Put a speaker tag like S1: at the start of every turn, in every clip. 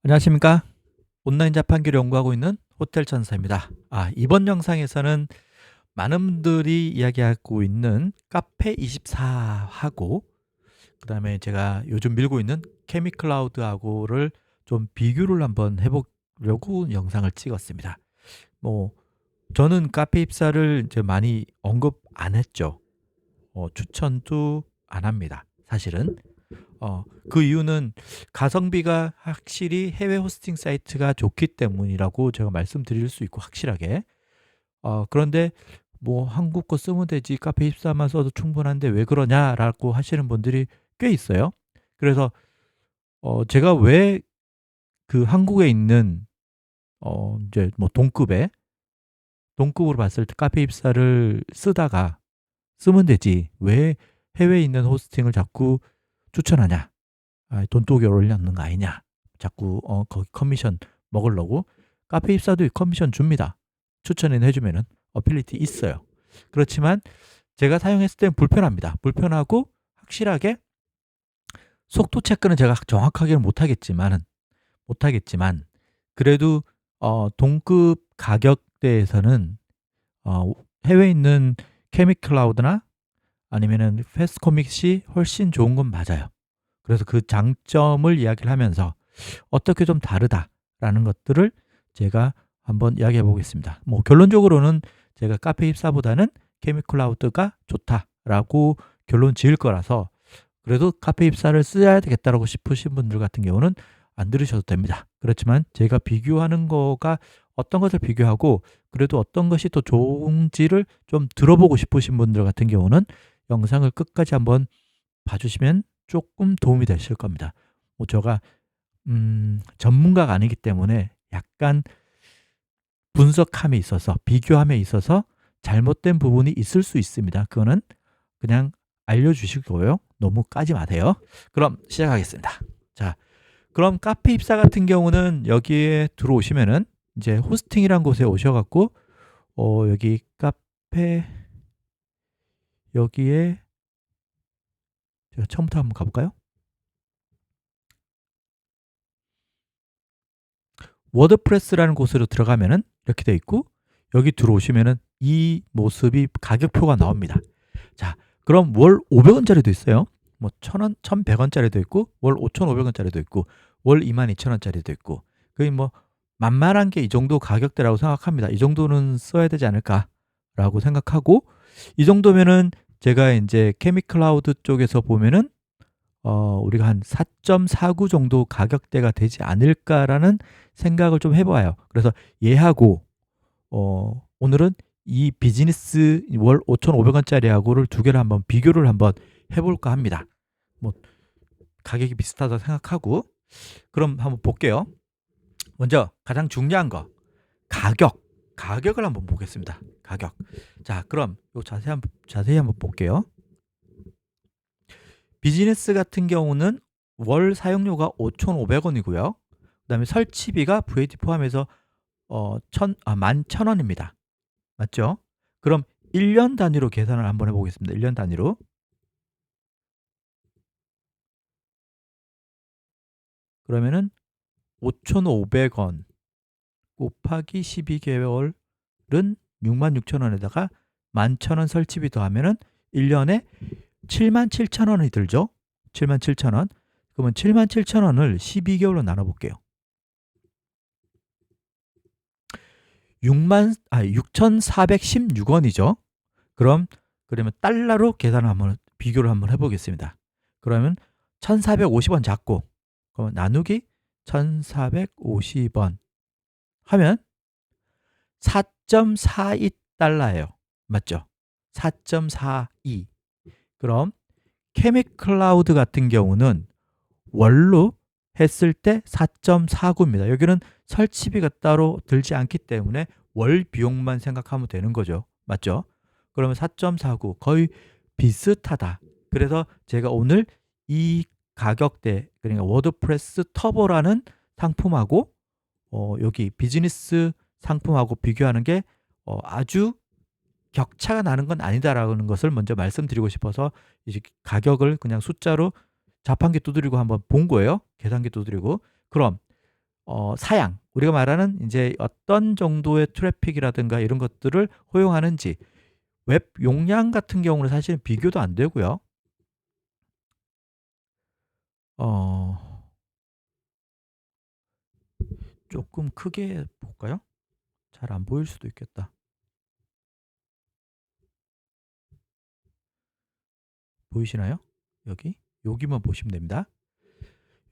S1: 안녕하십니까? 온라인 자판기를 연구하고 있는 호텔 천사입니다. 이번 영상에서는 많은 분들이 이야기하고 있는 카페 24하고 그다음에 제가 요즘 밀고 있는 케미클라우드하고를 좀 비교를 한번 해보려고 영상을 찍었습니다. 뭐 저는 카페 24를 이제 많이 언급 안 했죠. 추천도 안 합니다. 사실은. 그 이유는 가성비가 확실히 해외 호스팅 사이트가 좋기 때문이라고 제가 말씀드릴 수 있고 확실하게. 그런데 뭐 한국 거 쓰면 되지 카페 24만 써도 충분한데 왜 그러냐라고 하시는 분들이 꽤 있어요. 그래서 제가 왜 그 한국에 있는 이제 뭐 동급으로 봤을 때 카페 24를 쓰다가 쓰면 되지 왜 해외에 있는 호스팅을 자꾸 추천하냐? 돈독이 올려놓는 거 아니냐. 자꾸 거기 커미션 먹으려고. 카페 입사도 커미션 줍니다. 추천을 해주면은 어필리티 있어요. 그렇지만 제가 사용했을 때는 불편합니다. 불편하고 확실하게 속도 체크는 제가 정확하게는 못하겠지만 그래도 동급 가격대에서는 해외에 있는 케미클라우드나 아니면은 패스코믹이 훨씬 좋은 건 맞아요. 그래서 그 장점을 이야기를 하면서 어떻게 좀 다르다라는 것들을 제가 한번 이야기해 보겠습니다. 뭐 결론적으로는 제가 카페 입사보다는 케미클라우드가 좋다라고 결론 지을 거라서 그래도 카페 입사를 써야 되겠다라고 싶으신 분들 같은 경우는 안 들으셔도 됩니다. 그렇지만 제가 비교하는 거가 어떤 것을 비교하고 그래도 어떤 것이 더 좋은지를 좀 들어보고 싶으신 분들 같은 경우는 영상을 끝까지 한번 봐주시면 조금 도움이 되실 겁니다. 뭐 제가 전문가가 아니기 때문에 약간 분석함에 있어서 비교함에 있어서 잘못된 부분이 있을 수 있습니다. 그거는 그냥 알려주시고요. 너무 까지 마세요. 그럼 시작하겠습니다. 자, 그럼 카페 입사 같은 경우는 여기에 들어오시면은 이제 호스팅이란 곳에 오셔갖고 여기 카페 여기에 제가 처음부터 한번 가볼까요? 워드프레스라는 곳으로 들어가면은 이렇게 돼 있고 여기 들어오시면은 이 모습이 가격표가 나옵니다. 자, 그럼 월 500원짜리도 있어요. 뭐 1000원, 1100원짜리도 있고 월 5500원짜리도 있고 월 22,000원짜리도 있고 거의 뭐 만만한 게 이 정도 가격대라고 생각합니다. 이 정도는 써야 되지 않을까라고 생각하고 이 정도면은 제가 이제 케미클라우드 쪽에서 보면은 우리가 한 4.49 정도 가격대가 되지 않을까라는 생각을 좀 해봐요. 그래서 얘하고 오늘은 이 비즈니스 월 5,500원짜리하고를 두 개를 한번 비교를 한번 해볼까 합니다. 뭐 가격이 비슷하다고 생각하고 그럼 한번 볼게요. 먼저 가장 중요한 거 가격을 한번 보겠습니다. 가격. 자, 그럼 요 자세히 한번 볼게요. 비즈니스 같은 경우는 월 사용료가 5,500원이고요. 그다음에 설치비가 VAT 포함해서 11,000원입니다. 맞죠? 그럼 1년 단위로 계산을 한번 해보겠습니다. 1년 단위로. 그러면은 5,500원 곱하기 12개월은 66,000원에다가 11,000원 설치비 더하면은 1년에 77,000원이 들죠? 77,000원. 그러면 77,000원을 12개월로 나눠볼게요. 6,416원이죠. 그러면 달러로 계산을 한번 비교를 한번 해보겠습니다. 그러면 1,450원 잡고 그러면 나누기 1,450원 하면 4.42달러예요. 맞죠? 4.42. 그럼 케미클라우드 같은 경우는 월로 했을 때 4.49입니다. 여기는 설치비가 따로 들지 않기 때문에 월 비용만 생각하면 되는 거죠. 맞죠? 그러면 4.49 거의 비슷하다. 그래서 제가 오늘 이 가격대 그러니까 워드프레스 터보라는 상품하고 여기 비즈니스 상품하고 비교하는 게 아주 격차가 나는 건 아니다라는 것을 먼저 말씀드리고 싶어서 이제 가격을 그냥 숫자로 자판기 두드리고 한번 본 거예요. 계산기 두드리고. 그럼 사양, 우리가 말하는 이제 어떤 정도의 트래픽이라든가 이런 것들을 허용하는지. 웹 용량 같은 경우는 사실은 비교도 안 되고요. 어, 조금 크게 볼까요? 잘 안 보일 수도 있겠다. 보이시나요? 여기만 보시면 됩니다.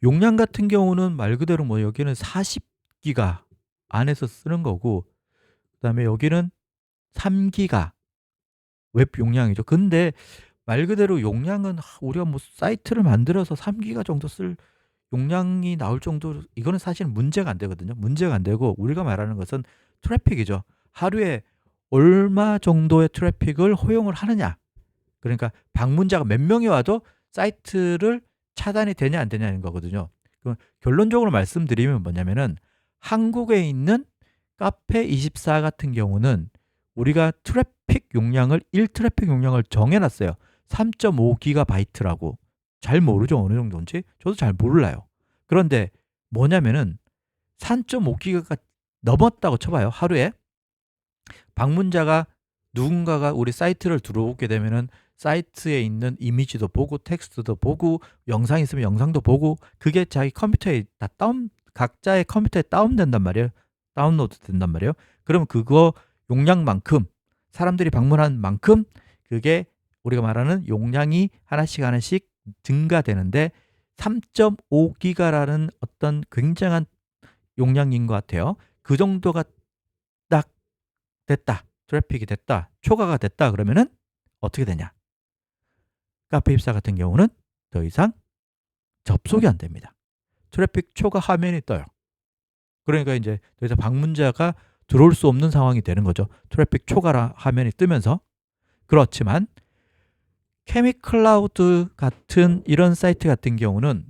S1: 용량 같은 경우는 말 그대로 뭐 여기는 40기가 안에서 쓰는 거고, 그다음에 여기는 3기가 웹 용량이죠. 근데 말 그대로 용량은 우리가 뭐 사이트를 만들어서 3기가 정도 쓸 용량이 나올 정도로 이거는 사실은 문제가 안 되거든요. 문제가 안 되고 우리가 말하는 것은 트래픽이죠. 하루에 얼마 정도의 트래픽을 허용을 하느냐. 그러니까 방문자가 몇 명이 와도 사이트를 차단이 되냐 안 되냐는 거거든요. 그럼 결론적으로 말씀드리면 뭐냐면은 한국에 있는 카페24 같은 경우는 우리가 트래픽 용량을 1트래픽 용량을 정해놨어요. 3.5GB라고. 잘 모르죠, 어느 정도인지. 저도 잘 몰라요. 그런데 뭐냐면은 3.5GB가 넘었다고 쳐봐요, 하루에. 방문자가 누군가가 우리 사이트를 들어오게 되면은 사이트에 있는 이미지도 보고 텍스트도 보고 영상 있으면 영상도 보고 그게 자기 컴퓨터에 다 각자의 컴퓨터에 다운된단 말이에요. 다운로드 된단 말이에요. 그러면 그거 용량만큼 사람들이 방문한 만큼 그게 우리가 말하는 용량이 하나씩 증가되는데 3.5기가라는 어떤 굉장한 용량인 것 같아요. 그 정도가 딱 됐다. 트래픽이 됐다. 초과가 됐다. 그러면은 어떻게 되냐? 카페24 같은 경우는 더 이상 접속이 안 됩니다. 트래픽 초과 화면이 떠요. 그러니까 이제 더 이상 방문자가 들어올 수 없는 상황이 되는 거죠. 트래픽 초과 화면이 뜨면서. 그렇지만 케미클라우드 같은 이런 사이트 같은 경우는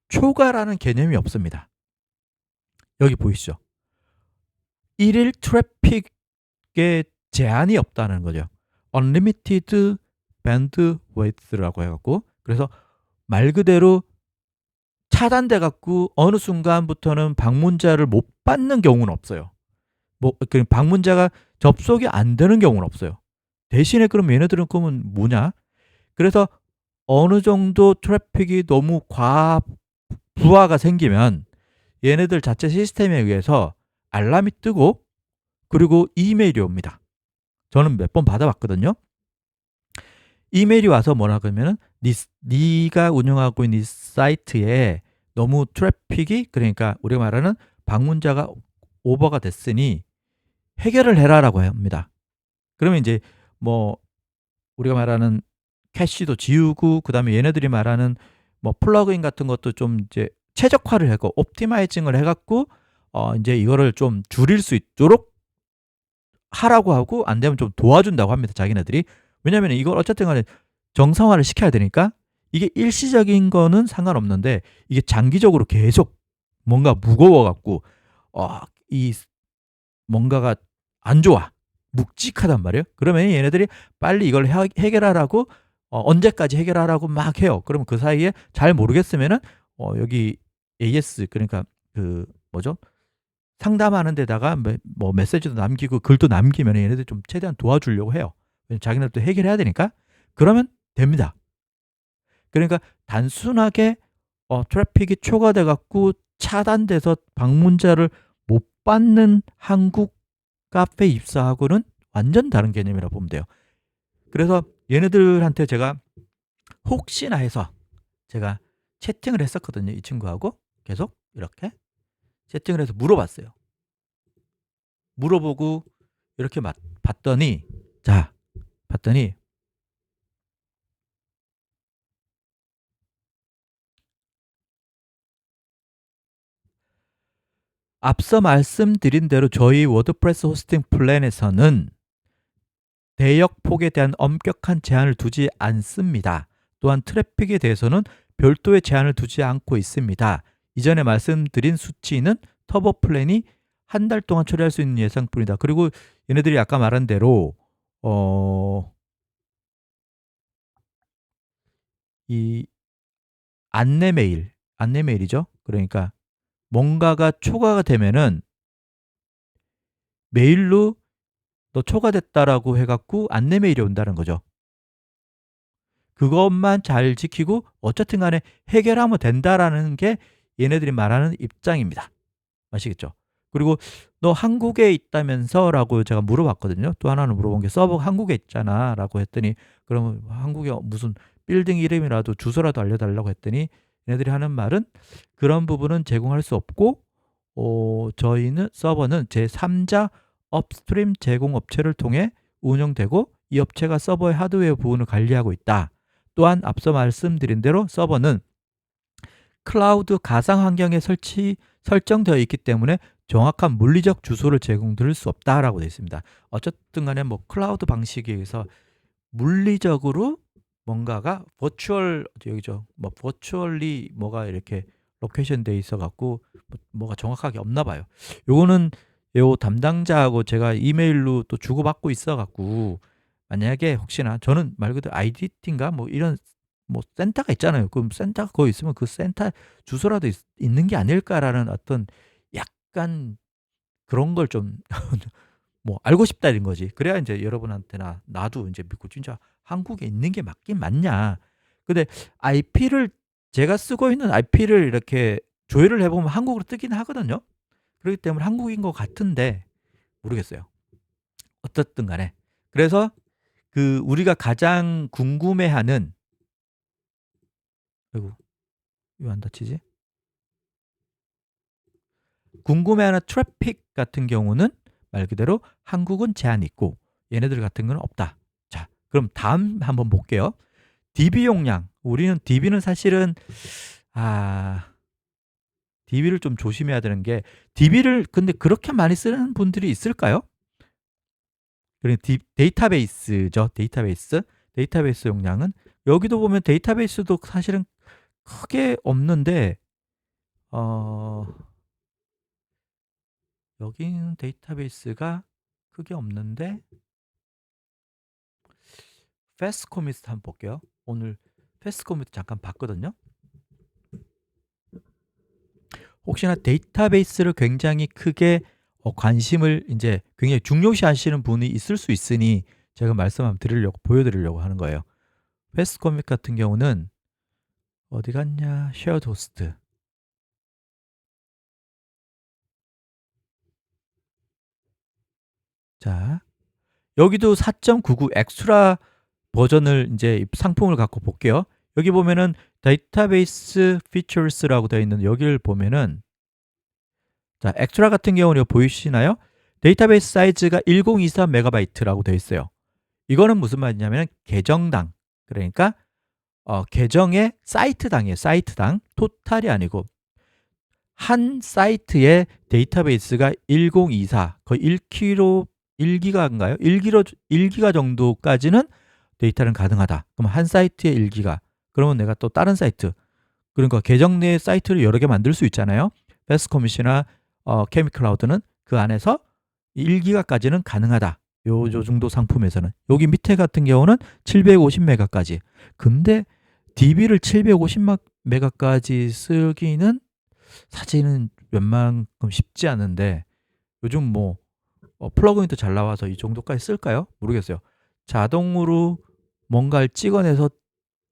S1: 초과라는 개념이 없습니다. 여기 보이시죠? 1일 트래픽에 제한이 없다는 거죠. Unlimited Bandwidth라고 해갖고, 그래서 말 그대로 차단돼 갖고 어느 순간부터는 방문자를 못 받는 경우는 없어요. 방문자가 접속이 안 되는 경우는 없어요. 대신에 그럼 얘네들은 그러면 뭐냐? 그래서 어느 정도 트래픽이 너무 부하가 생기면 얘네들 자체 시스템에 의해서 알람이 뜨고 그리고 이메일이 옵니다. 저는 몇 번 받아봤거든요. 이메일이 와서 뭐라 그러면은 네가 운영하고 있는 이 사이트에 너무 트래픽이, 그러니까 우리가 말하는 방문자가 오버가 됐으니 해결을 해라라고 합니다. 그러면 이제 뭐 우리가 말하는 캐시도 지우고 그다음에 얘네들이 말하는 뭐 플러그인 같은 것도 좀 이제 최적화를 하고 옵티마이징을 해갖고 이제 이거를 좀 줄일 수 있도록 하라고 하고 안 되면 좀 도와준다고 합니다. 자기네들이. 왜냐하면 이걸 어쨌든 간에 정상화를 시켜야 되니까. 이게 일시적인 거는 상관없는데 이게 장기적으로 계속 뭔가 무거워갖고 이 뭔가가 안 좋아. 묵직하단 말이에요. 그러면 얘네들이 빨리 이걸 해결하라고 언제까지 해결하라고 막 해요. 그러면 그 사이에 잘 모르겠으면은 여기 AS, 그러니까 그 뭐죠? 상담하는 데다가 뭐 메시지도 남기고 글도 남기면 얘네들 좀 최대한 도와주려고 해요. 자기네들도 해결해야 되니까. 그러면 됩니다. 그러니까 단순하게 트래픽이 초과돼 갖고 차단돼서 방문자를 못 받는 한국 카페 입사하고는 완전 다른 개념이라고 보면 돼요. 그래서 얘네들한테 제가 혹시나 해서 제가 채팅을 했었거든요. 이 친구하고 계속 이렇게 채팅을 해서 물어봤어요. 물어보고 이렇게 봤더니 앞서 말씀드린 대로 저희 워드프레스 호스팅 플랜에서는 대역폭에 대한 엄격한 제한을 두지 않습니다. 또한 트래픽에 대해서는 별도의 제한을 두지 않고 있습니다. 이전에 말씀드린 수치는 터보 플랜이 한 달 동안 처리할 수 있는 예상뿐이다. 그리고 얘네들이 아까 말한 대로 이 안내 메일, 안내 메일이죠. 그러니까 뭔가가 초과가 되면은 메일로 너 초과됐다라고 해갖고 안내 메일이 온다는 거죠. 그것만 잘 지키고 어쨌든 간에 해결하면 된다라는 게 얘네들이 말하는 입장입니다. 아시겠죠? 그리고 너 한국에 있다면서 라고 제가 물어봤거든요. 또 하나는 물어본 게 서버가 한국에 있잖아 라고 했더니 그러면 한국에 무슨 빌딩 이름이라도 주소라도 알려달라고 했더니 얘네들이 하는 말은 그런 부분은 제공할 수 없고 저희는 서버는 제3자 업스트림 제공업체를 통해 운영되고 이 업체가 서버의 하드웨어 부분을 관리하고 있다. 또한 앞서 말씀드린 대로 서버는 클라우드 가상 환경에 설정되어 있기 때문에 정확한 물리적 주소를 제공드릴 수 없다라고 되어 있습니다. 어쨌든 간에 뭐 클라우드 방식에 의해서 물리적으로 뭔가가 버추얼 여기죠. 뭐 버추얼리 뭐가 이렇게 로케이션 돼 있어 갖고 뭐가 정확하게 없나 봐요. 요거는 요 담당자하고 제가 이메일로 또 주고받고 있어 갖고 만약에 혹시나 저는 말 그대로 IDT인가 뭐 이런 뭐 센터가 있잖아요. 그럼 센터가 거기 있으면 그 센터 주소라도 있는 게 아닐까라는 어떤 약간 그런 걸 좀 뭐 알고 싶다 이런 거지. 그래야 이제 여러분한테나 나도 이제 믿고 진짜 한국에 있는 게 맞긴 맞냐. 근데 IP를 제가 쓰고 있는 IP를 이렇게 조회를 해보면 한국으로 뜨긴 하거든요. 그렇기 때문에 한국인 것 같은데 모르겠어요. 어떻든 간에. 그래서 그 우리가 가장 궁금해하는 아이고 왜 안 닫히지? 궁금해하는 트래픽 같은 경우는 말 그대로 한국은 제한이 있고 얘네들 같은 건 없다. 자, 그럼 다음 한번 볼게요. DB 용량. 우리는 DB는 사실은 DB를 좀 조심해야 되는 게 DB를 근데 그렇게 많이 쓰는 분들이 있을까요? 그러니까 데이터베이스죠. 데이터베이스 용량은 여기도 보면 데이터베이스도 사실은 크게 없는데 여기는 데이터베이스가 크게 없는데 패스트 커밋 한번 볼게요. 오늘 패스트 커밋 잠깐 봤거든요. 혹시나 데이터베이스를 굉장히 크게 관심을 이제 굉장히 중요시 하시는 분이 있을 수 있으니 제가 말씀 한번 드리려고 보여드리려고 하는 거예요. 패스트 커밋 같은 경우는 어디 갔냐? 쉐어드 호스트. 자, 여기도 4.99 엑스트라 버전을 이제 상품을 갖고 볼게요. 여기 보면은 데이터베이스 피처스라고 되어 있는 여기를 보면은 자, 엑스트라 같은 경우는 보이시나요? 데이터베이스 사이즈가 1023MB라고 되어 있어요. 이거는 무슨 말이냐면 계정당 그러니까 계정의 사이트당이에요. 사이트당 토탈이 아니고 한 사이트의 데이터베이스가 1024 거의 1kg 1기가인가요? 1기가 정도까지는 데이터는 가능하다. 그럼 한 사이트에 1기가. 그러면 내가 또 다른 사이트 그러니까 계정 내 사이트를 여러 개 만들 수 있잖아요. 패스코밋이나 케미클라우드는 그 안에서 1기가까지는 가능하다. 요 정도 상품에서는 여기 밑에 같은 경우는 750메가까지. 근데 DB를 750메가까지 쓰기는 사실은 웬만큼 쉽지 않은데 요즘 뭐 플러그인도 잘 나와서 이 정도까지 쓸까요? 모르겠어요. 자동으로 뭔가를 찍어내서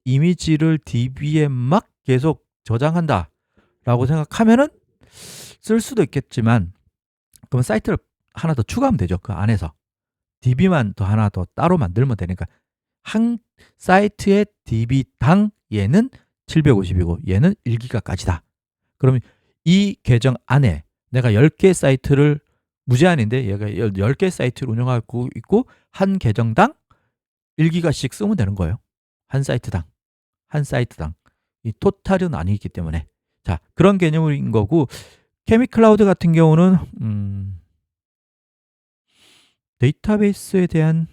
S1: 이미지를 DB에 막 계속 저장한다 라고 생각하면은 쓸 수도 있겠지만 그럼 사이트를 하나 더 추가하면 되죠. 그 안에서 DB만 더 하나 더 따로 만들면 되니까 한 사이트의 DB당 얘는 750이고 얘는 1기가까지다. 그러면 이 계정 안에 내가 10개 사이트를 무제한인데 얘가 10개 사이트를 운영하고 있고 한 계정당 1기가씩 쓰면 되는 거예요. 한 사이트당. 이 토탈은 아니기 때문에. 자, 그런 개념인 거고 케미클라우드 같은 경우는 데이터베이스에 대한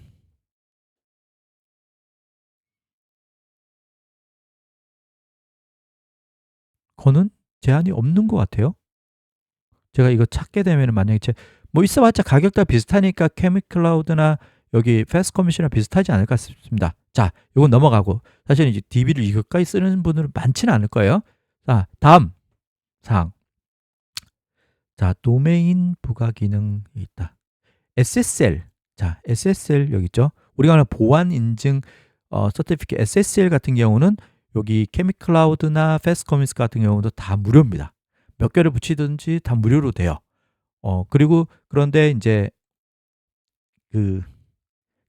S1: 거는 제한이 없는 것 같아요. 제가 이거 찾게 되면 만약에 뭐 있어봤자 가격 다 비슷하니까 케미클라우드나 여기 패스트커밋이랑 비슷하지 않을까 싶습니다. 자, 이건 넘어가고 사실 이제 DB를 이것까지 쓰는 분들은 많지는 않을 거예요. 자, 다음 사항. 자, 도메인 부가 기능이 있다. SSL. 자, SSL 여기 있죠. 우리가 하는 보안 인증 서티피케이트 SSL 같은 경우는 여기 케미클라우드나 패스트커뮤니스 같은 경우도 다 무료입니다. 몇 개를 붙이든지 다 무료로 돼요. 그리고 그런데 이제 그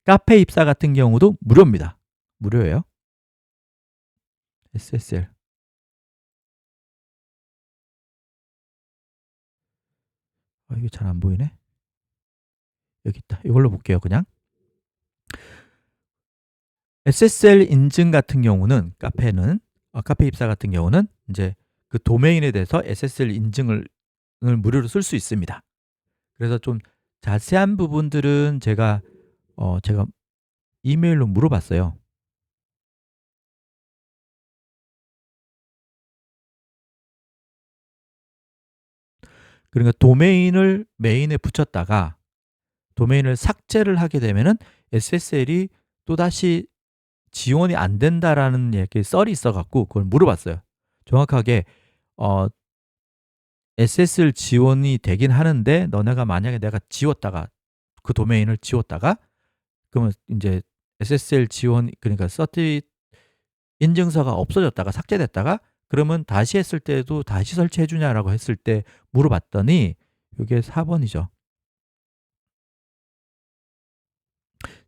S1: 카페 입사 같은 경우도 무료입니다. 무료예요. SSL. 이게 잘 안 보이네. 여기 있다. 이걸로 볼게요. 그냥 SSL 인증 같은 경우는 카페 입사 같은 경우는 이제 그 도메인에 대해서 SSL 인증을 무료로 쓸 수 있습니다. 그래서 좀 자세한 부분들은 제가 이메일로 물어봤어요. 그러니까 도메인을 메인에 붙였다가 도메인을 삭제를 하게 되면은 SSL이 또다시 지원이 안 된다라는 이렇게 썰이 있어 갖고 그걸 물어봤어요. 정확하게 SSL 지원이 되긴 하는데 너네가 만약에 내가 지웠다가 그 도메인을 지웠다가 그러면 이제 SSL 지원 그러니까 서티 인증서가 없어졌다가 삭제됐다가 그러면 다시 했을 때도 다시 설치해 주냐라고 했을 때 물어봤더니 이게 4번이죠.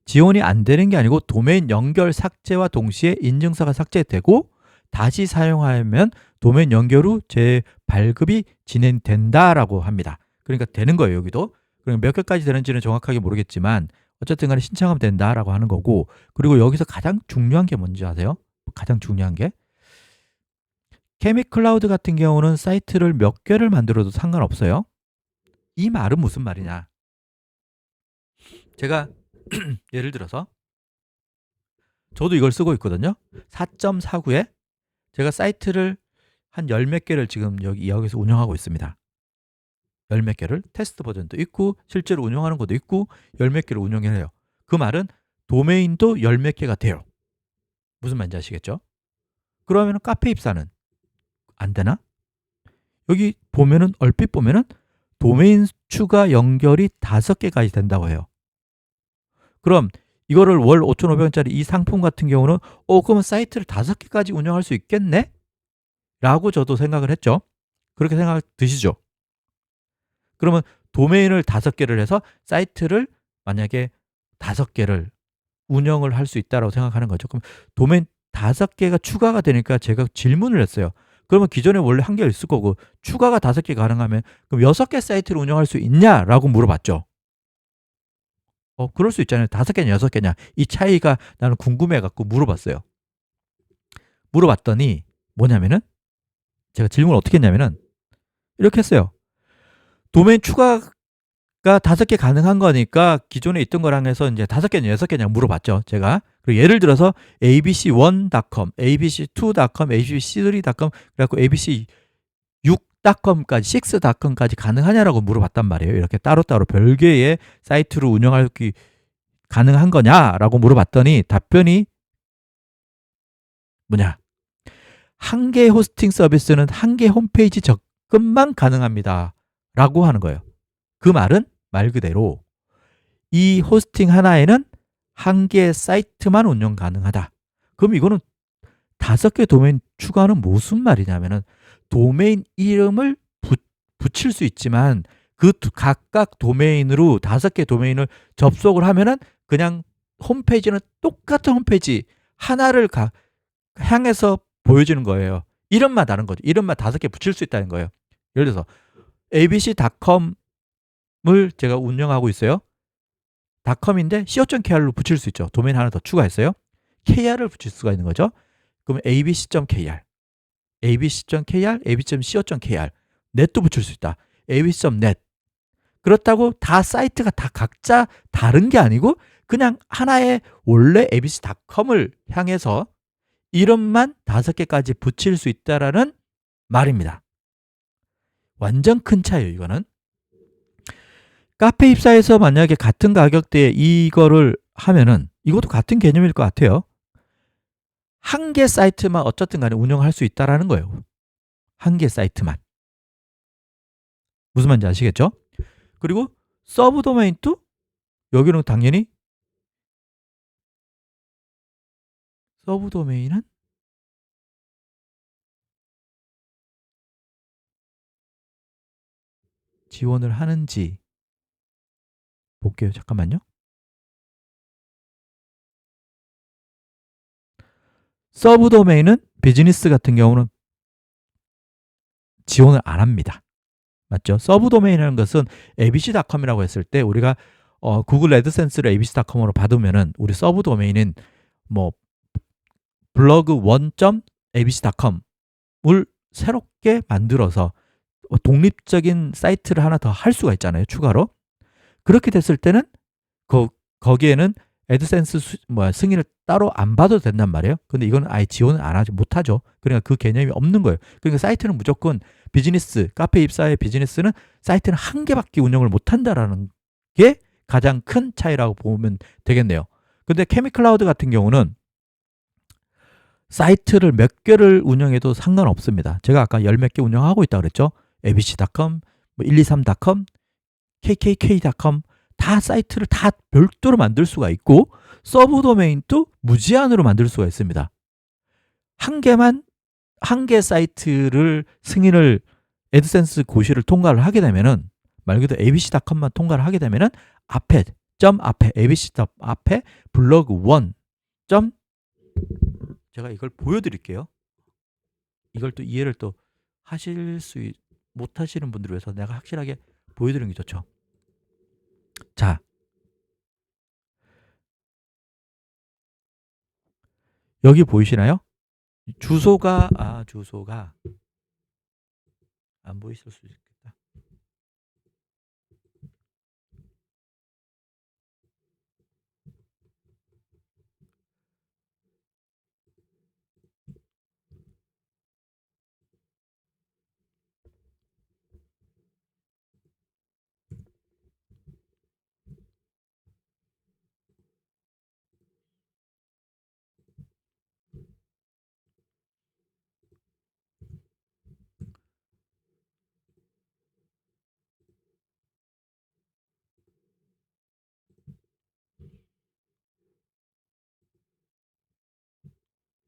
S1: 지원이 안 되는 게 아니고 도메인 연결 삭제와 동시에 인증서가 삭제되고 다시 사용하면 도메인 연결 후 재발급이 진행된다라고 합니다. 그러니까 되는 거예요, 여기도. 그럼 몇 개까지 되는지는 정확하게 모르겠지만 어쨌든 간에 신청하면 된다라고 하는 거고, 그리고 여기서 가장 중요한 게 뭔지 아세요? 가장 중요한 게 케미클라우드 같은 경우는 사이트를 몇 개를 만들어도 상관없어요. 이 말은 무슨 말이냐? 제가 예를 들어서 저도 이걸 쓰고 있거든요. 4.49에 제가 사이트를 한 열 몇 개를 지금 여기서 운영하고 있습니다. 열 몇 개를 테스트 버전도 있고 실제로 운영하는 것도 있고 열 몇 개를 운영해요. 그 말은 도메인도 열 몇 개가 돼요. 무슨 말인지 아시겠죠? 그러면 카페 입사는 안 되나? 여기 보면은 얼핏 보면은 도메인 추가 연결이 5개까지 된다고 해요. 그럼 이거를 월 5,500원짜리 이 상품 같은 경우는 그러면 사이트를 5개까지 운영할 수 있겠네? 라고 저도 생각을 했죠. 그렇게 생각 드시죠? 그러면 도메인을 5개를 해서 사이트를 만약에 5개를 운영을 할 수 있다고 생각하는 거죠. 그럼 도메인 5개가 추가가 되니까 제가 질문을 했어요. 그러면 기존에 원래 1개 있을 거고 추가가 5개 가능하면 그럼 6개 사이트를 운영할 수 있냐라고 물어봤죠. 그럴 수 있잖아요. 5개냐 6개냐 이 차이가 나는 궁금해 갖고 물어봤어요. 물어봤더니 뭐냐면은 제가 질문을 어떻게 했냐면은 이렇게 했어요. 도메인 추가가 5개 가능한 거니까 기존에 있던 거랑 해서 이제 5개냐 6개냐 물어봤죠. 제가. 그리고 예를 들어서 abc1.com, abc2.com, abc3.com 그래갖고 abc6.com까지 6.com까지 가능하냐라고 물어봤단 말이에요. 이렇게 따로따로 별개의 사이트를 운영하기 가능한 거냐라고 물어봤더니 답변이 뭐냐? 한 개 호스팅 서비스는 한 개 홈페이지 접근만 가능합니다. 라고 하는 거예요. 그 말은 말 그대로 이 호스팅 하나에는 한 개의 사이트만 운영 가능하다. 그럼 이거는 5개 도메인 추가는 무슨 말이냐면은 도메인 이름을 붙일 수 있지만 그 각각 도메인으로 5개 도메인을 접속을 하면은 그냥 홈페이지는 똑같은 홈페이지 하나를 향해서 보여주는 거예요. 이름만 다른 거죠. 이름만 5개 붙일 수 있다는 거예요. 예를 들어서 abc.com을 제가 운영하고 있어요. .com인데 co.kr로 붙일 수 있죠. 도메인 하나 더 추가했어요. kr을 붙일 수가 있는 거죠. 그러면 abc.kr, abc.kr, abc.co.kr 넷도 붙일 수 있다. abc.net. 그렇다고 다 사이트가 다 각자 다른 게 아니고 그냥 하나의 원래 abc.com을 향해서 이름만 5개까지 붙일 수 있다라는 말입니다. 완전 큰 차이예요, 이거는. 카페 입사에서 만약에 같은 가격대에 이거를 하면은 이것도 같은 개념일 것 같아요. 한 개 사이트만 어쨌든 간에 운영할 수 있다라는 거예요. 한 개 사이트만. 무슨 말인지 아시겠죠? 그리고 서브 도메인도 여기는 당연히 서브 도메인은 지원을 하는지 볼게요. 잠깐만요. 서브 도메인은 비즈니스 같은 경우는 지원을 안 합니다. 맞죠? 서브 도메인이라는 것은 abc.com이라고 했을 때 우리가 구글 애드센스를 abc.com으로 받으면은 우리 서브 도메인은 뭐 블로그 1.abc.com을 새롭게 만들어서 독립적인 사이트를 하나 더 할 수가 있잖아요. 추가로. 그렇게 됐을 때는 거기에는 애드센스 승인을 따로 안 받아도 된단 말이에요. 근데 이건 아예 지원을 안 하죠. 못 하죠. 그러니까 그 개념이 없는 거예요. 그러니까 사이트는 무조건 비즈니스, 카페 입사의 비즈니스는 사이트는 한 개밖에 운영을 못 한다라는 게 가장 큰 차이라고 보면 되겠네요. 근데 케미클라우드 같은 경우는 사이트를 몇 개를 운영해도 상관없습니다. 제가 아까 열 몇 개 운영하고 있다고 그랬죠. abc.com, 123.com, kkk.com 다 사이트를 다 별도로 만들 수가 있고 서브 도메인도 무제한으로 만들 수가 있습니다. 한 개 사이트를 승인을 애드센스 고시를 통과를 하게 되면은 말 그대로 abc.com만 통과를 하게 되면은 앞에 abc 앞에 블로그 1. 제가 이걸 보여드릴게요. 이걸 또 이해를 또 하실 수 못 하시는 분들을 위해서 내가 확실하게 보여드리는 게 좋죠. 자, 여기 보이시나요? 주소가 안 보이실 수 있겠다.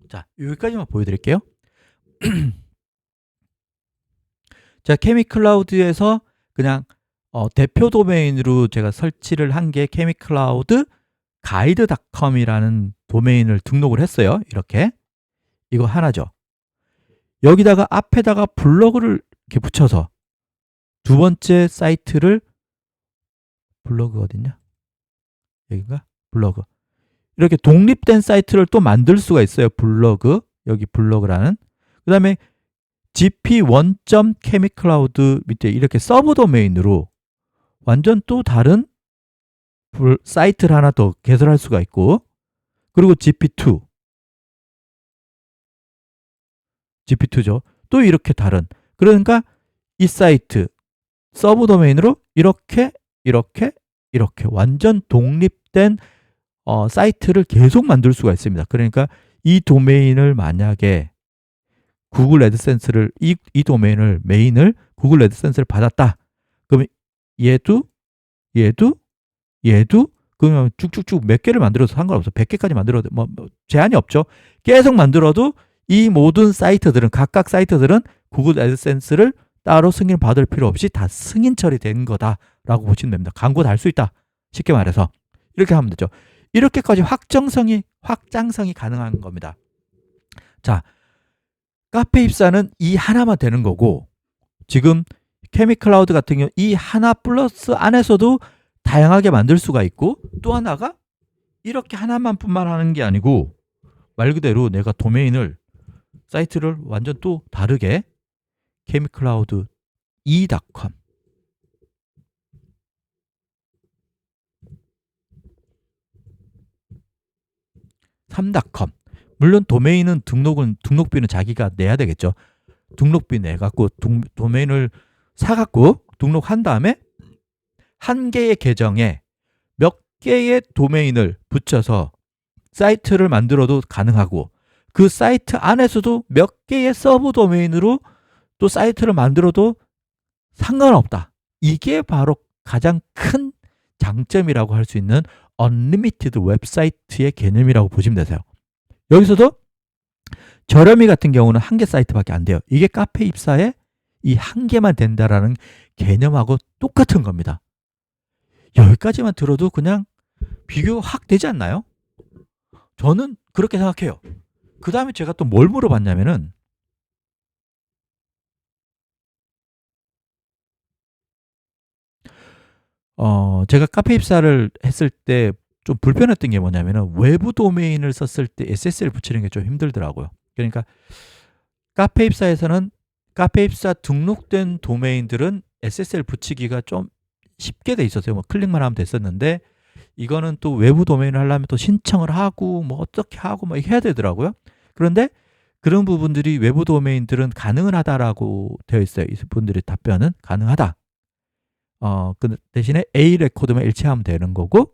S1: 자, 여기까지만 보여드릴게요. 자, 케미클라우드에서 그냥 대표 도메인으로 제가 설치를 한 게 케미클라우드 가이드닷컴이라는 도메인을 등록을 했어요. 이렇게 이거 하나죠. 여기다가 앞에다가 블로그를 이렇게 붙여서 두 번째 사이트를 블로그 어딨냐? 여기가 블로그. 이렇게 독립된 사이트를 또 만들 수가 있어요. 블로그. 여기 블로그라는. 그 다음에 gp1.chemicloud 밑에 이렇게 서브 도메인으로 완전 또 다른 사이트를 하나 더 개설할 수가 있고, 그리고 gp2죠. 또 이렇게 다른. 그러니까 이 사이트 서브 도메인으로 이렇게 완전 독립된 사이트를 계속 만들 수가 있습니다. 그러니까 이 도메인을 만약에 구글 애드센스를 이 도메인을 메인을 구글 애드센스를 받았다. 그러면 얘도 그러면 쭉쭉쭉 몇 개를 만들어도 상관없어. 100개까지 만들어도 뭐 제한이 없죠. 계속 만들어도 이 모든 사이트들은 각각 사이트들은 구글 애드센스를 따로 승인 받을 필요 없이 다 승인 처리된 거다라고 보시면 됩니다. 광고 달 수 있다. 쉽게 말해서 이렇게 하면 되죠. 이렇게까지 확장성이 가능한 겁니다. 자, 카페 입사는 이 하나만 되는 거고, 지금 케미클라우드 같은 경우 이 하나 플러스 안에서도 다양하게 만들 수가 있고, 또 하나가 이렇게 하나만 뿐만 하는 게 아니고 말 그대로 내가 도메인을 사이트를 완전 또 다르게 케미클라우드 e.com 3.com 물론 도메인은 등록비는 자기가 내야 되겠죠. 등록비 내갖고 도메인을 사갖고 등록한 다음에 한 개의 계정에 몇 개의 도메인을 붙여서 사이트를 만들어도 가능하고 그 사이트 안에서도 몇 개의 서브 도메인으로 또 사이트를 만들어도 상관없다. 이게 바로 가장 큰 장점이라고 할 수 있는 언리미티드 웹사이트의 개념이라고 보시면 되세요. 여기서도 저렴이 같은 경우는 한 개 사이트밖에 안 돼요. 이게 카페 입사에 이 한 개만 된다라는 개념하고 똑같은 겁니다. 여기까지만 들어도 그냥 비교가 확 되지 않나요? 저는 그렇게 생각해요. 그 다음에 제가 또 뭘 물어봤냐면은 제가 카페 입사를 했을 때 좀 불편했던 게 뭐냐면은 외부 도메인을 썼을 때 SSL 붙이는 게 좀 힘들더라고요. 그러니까 카페 입사에서는 카페 입사 등록된 도메인들은 SSL 붙이기가 좀 쉽게 돼 있었어요. 뭐 클릭만 하면 됐었는데 이거는 또 외부 도메인을 하려면 또 신청을 하고 뭐 어떻게 하고 뭐 해야 되더라고요. 그런데 그런 부분들이 외부 도메인들은 가능은 하다라고 되어 있어요. 이분들의 답변은 가능하다. 그 대신에 A 레코드만 일치하면 되는 거고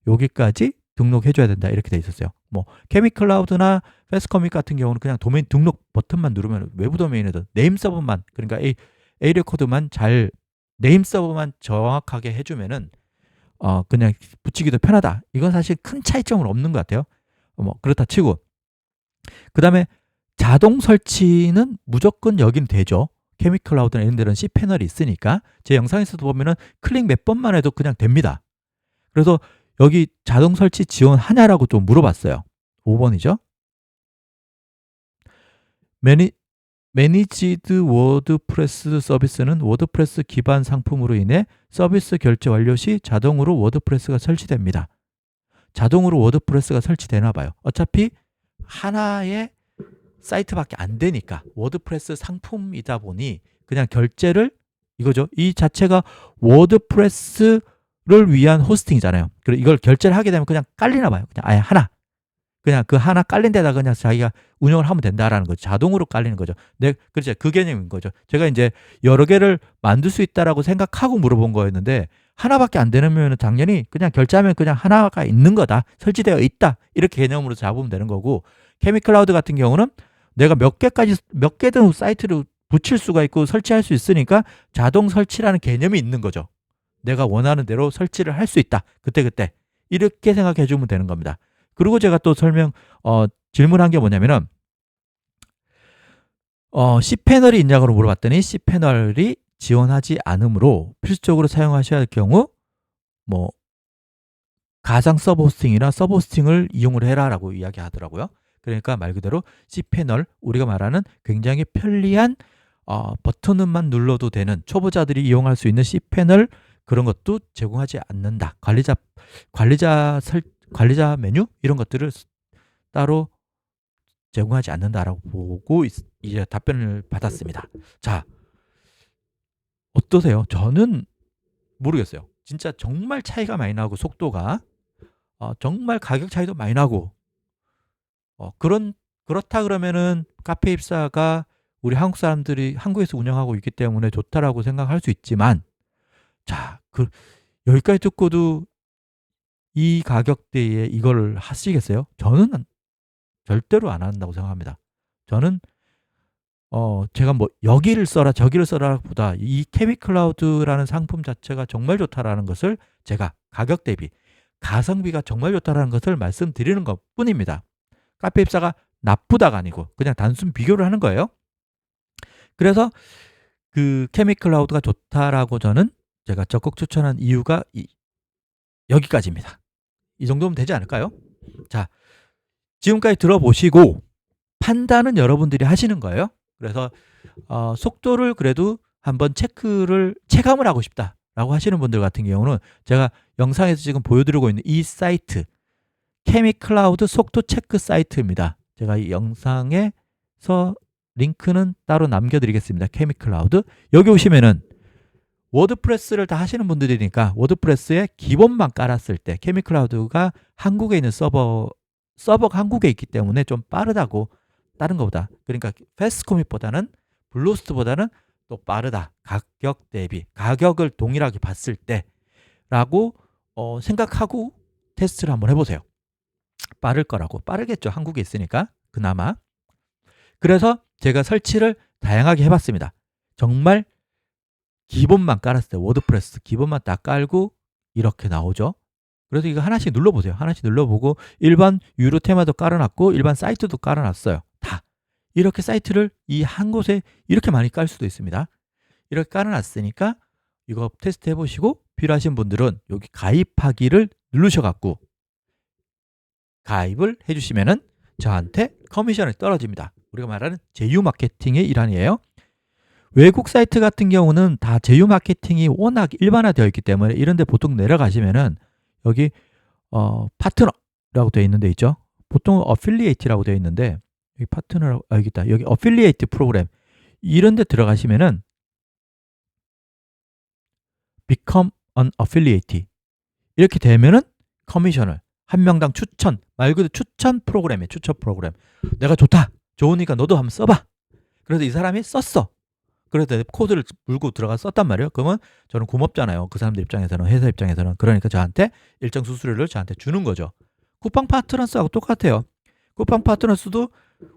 S1: 여기까지 등록해 줘야 된다 이렇게 돼 있었어요. 뭐 케미클라우드나 패스커밋 같은 경우는 그냥 도메인 등록 버튼만 누르면 외부 도메인에도 네임 서버만 그러니까 A 레코드만 잘 네임 서버만 정확하게 해주면은 그냥 붙이기도 편하다. 이건 사실 큰 차이점은 없는 것 같아요. 뭐 그렇다 치고 그 다음에 자동 설치는 무조건 여긴 되죠. 케미클라우드나 이런 데는 C 패널이 있으니까 제 영상에서도 보면은 클릭 몇 번만 해도 그냥 됩니다. 그래서 여기 자동 설치 지원하냐라고 좀 물어봤어요. 5번이죠. 매니지드 워드프레스 서비스는 워드프레스 기반 상품으로 인해 서비스 결제 완료 시 자동으로 워드프레스가 설치됩니다. 자동으로 워드프레스가 설치되나 봐요. 어차피 하나의 사이트밖에 안 되니까 워드프레스 상품이다 보니 그냥 결제를 이거죠. 이 자체가 워드프레스를 위한 호스팅이잖아요. 그리고 이걸 결제를 하게 되면 그냥 깔리나 봐요. 그냥 아예 하나. 그냥 그 하나 깔린 데다 그냥 자기가 운영을 하면 된다라는 거죠. 자동으로 깔리는 거죠. 네, 그렇죠. 그 개념인 거죠. 제가 이제 여러 개를 만들 수 있다라고 생각하고 물어본 거였는데 하나밖에 안 되면 당연히 그냥 결제하면 그냥 하나가 있는 거다. 설치되어 있다. 이렇게 개념으로 잡으면 되는 거고 케미클라우드 같은 경우는 내가 몇 개든 사이트를 붙일 수가 있고 설치할 수 있으니까 자동 설치라는 개념이 있는 거죠. 내가 원하는 대로 설치를 할 수 있다. 그때 이렇게 생각해 주면 되는 겁니다. 그리고 제가 또 질문한 게 뭐냐면은 C패널이 있냐고 물어봤더니 C패널이 지원하지 않으므로 필수적으로 사용하셔야 할 경우 뭐 가상 서버 호스팅이나 서버 호스팅을 이용을 해라라고 이야기하더라고요. 그러니까 말 그대로 C패널 우리가 말하는 굉장히 편리한 버튼만 눌러도 되는 초보자들이 이용할 수 있는 C패널 그런 것도 제공하지 않는다. 관리자 메뉴 이런 것들을 따로 제공하지 않는다라고 보고 이제 답변을 받았습니다. 자, 어떠세요? 저는 모르겠어요. 진짜 정말 차이가 많이 나고 속도가 정말 가격 차이도 많이 나고 그렇다 그러면은 카페 입사가 우리 한국 사람들이 한국에서 운영하고 있기 때문에 좋다라고 생각할 수 있지만 자, 여기까지 듣고도 이 가격대에 이걸 하시겠어요? 저는 절대로 안 한다고 생각합니다. 저는 제가 뭐 여기를 써라 저기를 써라 보다 이 케미클라우드라는 상품 자체가 정말 좋다라는 것을 제가 가격 대비 가성비가 정말 좋다라는 것을 말씀드리는 것 뿐입니다. 카페 입사가 나쁘다가 아니고 그냥 단순 비교를 하는 거예요. 그래서 그 케미클라우드가 좋다라고 저는 제가 적극 추천한 이유가 여기까지입니다. 이 정도면 되지 않을까요? 자, 지금까지 들어보시고 판단은 여러분들이 하시는 거예요. 그래서 속도를 그래도 한번 체감을 하고 싶다라고 하시는 분들 같은 경우는 제가 영상에서 지금 보여드리고 있는 이 사이트 케미클라우드 속도 체크 사이트입니다. 제가 이 영상에서 링크는 따로 남겨드리겠습니다. 케미클라우드 여기 오시면은 워드프레스를 다 하시는 분들이니까 워드프레스에 기본만 깔았을 때 케미클라우드가 한국에 있는 서버가 한국에 있기 때문에 좀 빠르다고 다른 것보다 그러니까 패스코밋보다는 블루스트보다는 또 빠르다. 가격 대비 가격을 동일하게 봤을 때라고 생각하고 테스트를 한번 해보세요. 빠를 거라고 빠르겠죠. 한국에 있으니까 그나마. 그래서 제가 설치를 다양하게 해봤습니다. 정말 기본만 깔았을 때 워드프레스 기본만 딱 깔고 이렇게 나오죠. 그래서 이거 하나씩 눌러보세요. 하나씩 눌러보고 일반 유료 테마도 깔아놨고 일반 사이트도 깔아놨어요. 다 이렇게 사이트를 이 한 곳에 이렇게 많이 깔 수도 있습니다. 이렇게 깔아놨으니까 이거 테스트 해보시고 필요하신 분들은 여기 가입하기를 누르셔갖고 가입을 해주시면은 저한테 커미션이 떨어집니다. 우리가 말하는 제휴 마케팅의 일환이에요. 외국 사이트 같은 경우는 다 제휴 마케팅이 워낙 일반화되어 있기 때문에 이런데 보통 내려가시면은 여기 파트너라고 되어 있는 데 있죠. 보통 어필리에이트라고 되어 있는데 여기 파트너라고 여기 있다. 여기 어필리에이트 프로그램 이런 데 들어가시면은 become an affiliate 이렇게 되면은 커미션을 한 명당 추천, 말 그대로 추천 프로그램이에요. 추천 프로그램. 내가 좋다. 좋으니까 너도 한번 써봐. 그래서 이 사람이 썼어. 그래서 코드를 물고 들어가 썼단 말이에요. 그러면 저는 고맙잖아요. 그 사람들 입장에서는, 회사 입장에서는. 그러니까 저한테 일정 수수료를 저한테 주는 거죠. 쿠팡 파트너스하고 똑같아요. 쿠팡 파트너스도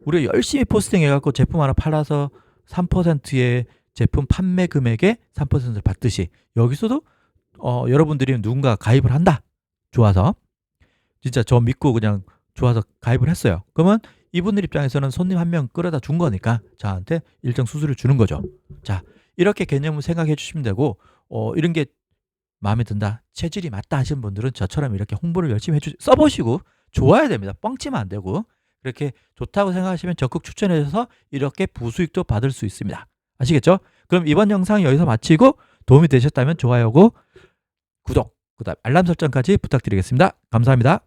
S1: 우리가 열심히 포스팅 해갖고 제품 하나 팔아서 3%의 제품 판매 금액의 3%를 받듯이 여기서도 여러분들이 누군가 가입을 한다. 좋아서. 진짜 저 믿고 그냥 좋아서 가입을 했어요. 그러면 이분들 입장에서는 손님 한 명 끌어다 준 거니까 저한테 일정 수수료를 주는 거죠. 자, 이렇게 개념을 생각해 주시면 되고 이런 게 마음에 든다, 체질이 맞다 하시는 분들은 저처럼 이렇게 홍보를 열심히 써보시고 좋아야 됩니다. 뻥치면 안 되고 그렇게 좋다고 생각하시면 적극 추천해 주셔서 이렇게 부수익도 받을 수 있습니다. 아시겠죠? 그럼 이번 영상 여기서 마치고 도움이 되셨다면 좋아요고 구독, 그다음 알람 설정까지 부탁드리겠습니다. 감사합니다.